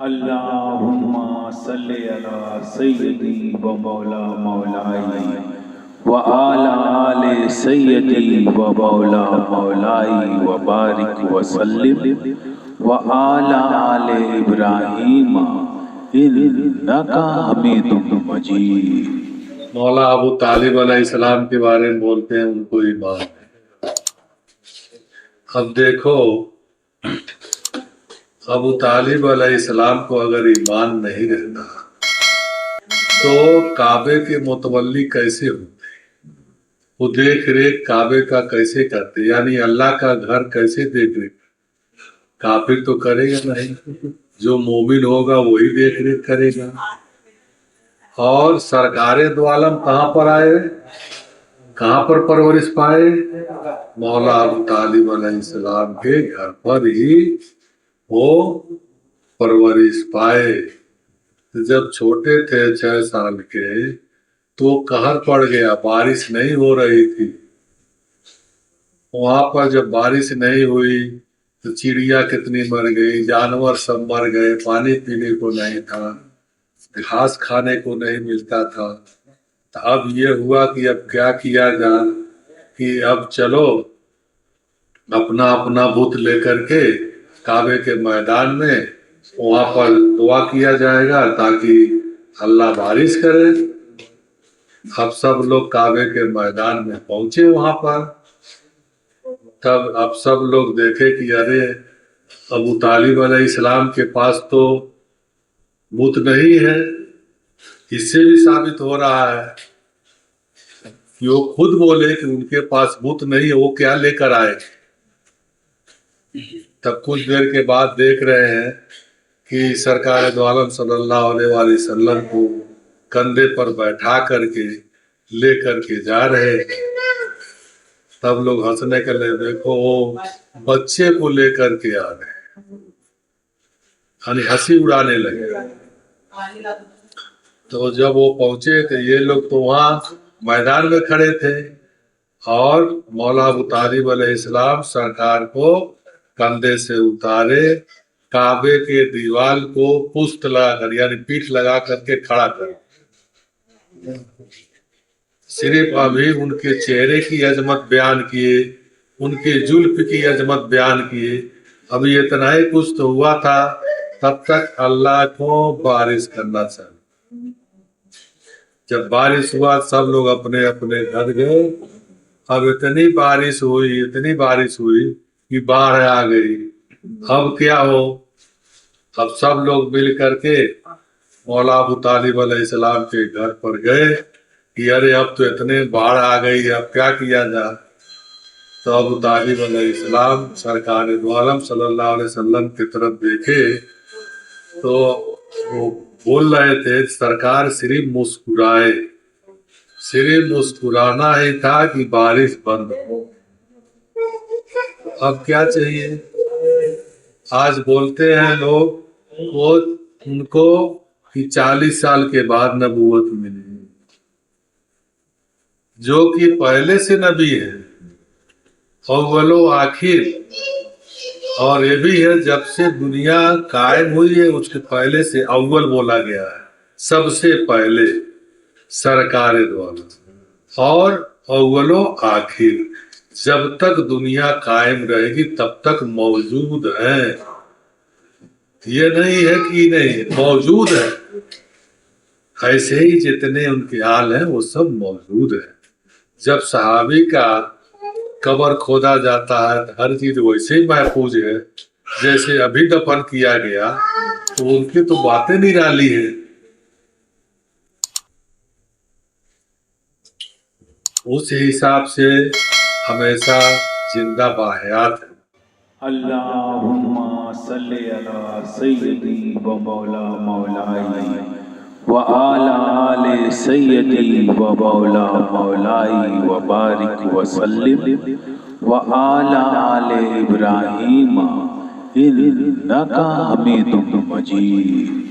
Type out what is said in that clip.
اللہم صلی علی سیدی و مولا مولائی و آل سیدی و مولا مولائی و بارک وسلم و آل ابراہیم انکا حمید مجید۔ مولا ابو طالب علیہ السلام کے بارے میں بولتے ہیں ان کو ایمان ہے۔ اب دیکھو ابو طالب علیہ السلام کو اگر ایمان نہیں رہتا تو کعبے کے متولی کیسے ہوتے، وہ دیکھ ریکھ کعبے کا کیسے کرتے، یعنی اللہ کا گھر کیسے دیکھ ریکھ؟ کافر تو کرے گا نہیں، جو مومن ہوگا وہی دیکھ ریکھ کرے گا۔ اور سرکار دو عالم کہاں پر آئے، کہاں پر پرورش پائے؟ مولا ابو طالب علیہ السلام کے گھر پر ہی وہ پرورش پائے۔ جب چھوٹے تھے 6 سال کے تو قہر پڑ گیا، بارش نہیں ہو رہی تھی۔ وہاں پر جب بارش نہیں ہوئی تو چڑیا کتنی مر گئی، جانور سب مر گئے، پانی پینے کو نہیں تھا، گھاس کھانے کو نہیں ملتا تھا۔ تو اب یہ ہوا کہ اب کیا کیا جائے کہ اب چلو اپنا اپنا بت لے کر کے کعبے کے میدان میں وہاں پر دعا کیا جائے گا تاکہ اللہ بارش کرے۔ اب سب لوگ کعبے کے میدان میں پہنچے وہاں پر۔ تب اب سب لوگ دیکھے کہ ارے ابو طالب علیہ السلام کے پاس تو بت نہیں ہے۔ اس سے بھی ثابت ہو رہا ہے کہ وہ خود بولے کہ ان کے پاس بت نہیں ہے، وہ کیا لے کر آئے۔ تب کچھ دیر کے بعد دیکھ رہے ہیں کہ سرکار دو عالم صلی اللہ علیہ وآلہ وسلم کو کندھے پر بیٹھا کر کے لے کر کے جا رہے ہیں۔ تب لوگ ہنسنے کے لیے، دیکھو وہ بچے کو لے کر کے آ رہے ہیں، یعنی ہنسی اڑانے لگے۔ تو جب وہ پہنچے تو یہ لوگ تو وہاں میدان میں کھڑے تھے اور مولا ابو طالب علیہ السلام سرکار کو کندھے سے اتارے، کعبے کے دیوال کو پشت لگا کر یعنی پیٹھ لگا کر کے کھڑا کر، صرف ابھی ان کے چہرے کی عظمت بیان کیے، ان کے زلف کی عظمت بیان کیے۔ ابھی اتنا ہی کچھ تو ہوا تھا، تب تک اللہ کو بارش کرنا چاہیے۔ جب بارش ہوا سب لوگ اپنے اپنے گھر گئے۔ اب اتنی بارش ہوئی کہ باڑھ آ گئی۔ اب کیا ہو؟ اب سب لوگ مل کر کے مولا ابو طالب علیہ السلام کے گھر پر گئے کہ ارے اب تو اتنے باڑھ آ گئی، اب کیا کیا جائے؟ تو ابو طالب علیہ السلام سرکار دو عالم صلی اللہ علیہ وسلم کی طرف دیکھے تو وہ بول رہے تھے، سرکار صرف مسکرائے، صرف مسکرانا ہی تھا کہ بارش بند ہو۔ اب کیا چاہیے؟ آج بولتے ہیں لوگ وہ ان کو کہ 40 سال کے بعد نبوت ملی، جو کہ پہلے سے نبی ہے، اول و آخر۔ اور یہ بھی ہے جب سے دنیا قائم ہوئی ہے اس کے پہلے سے اول بولا گیا ہے، سب سے پہلے سرکار دو عالم، اور اول و آخر جب تک دنیا قائم رہے گی تب تک موجود ہیں۔ یہ نہیں ہے کہ نہیں، موجود ہے۔ ایسے ہی جتنے ان کے حال ہیں وہ سب موجود ہیں۔ جب صحابی کا قبر کھودا جاتا ہے تو ہر چیز ویسے ہی محفوظ ہے جیسے ابھی دفن کیا گیا، تو ان کی تو باتیں نرالی ہیں۔ اس حساب سے ہمیشہ زندہ باحیات ہے۔ اللہم صلی علی سیدی و مولا مولائی و آل سیدی و مولا مولائی و بارک وسلم و آل ابراہیم انکا حمید مجید۔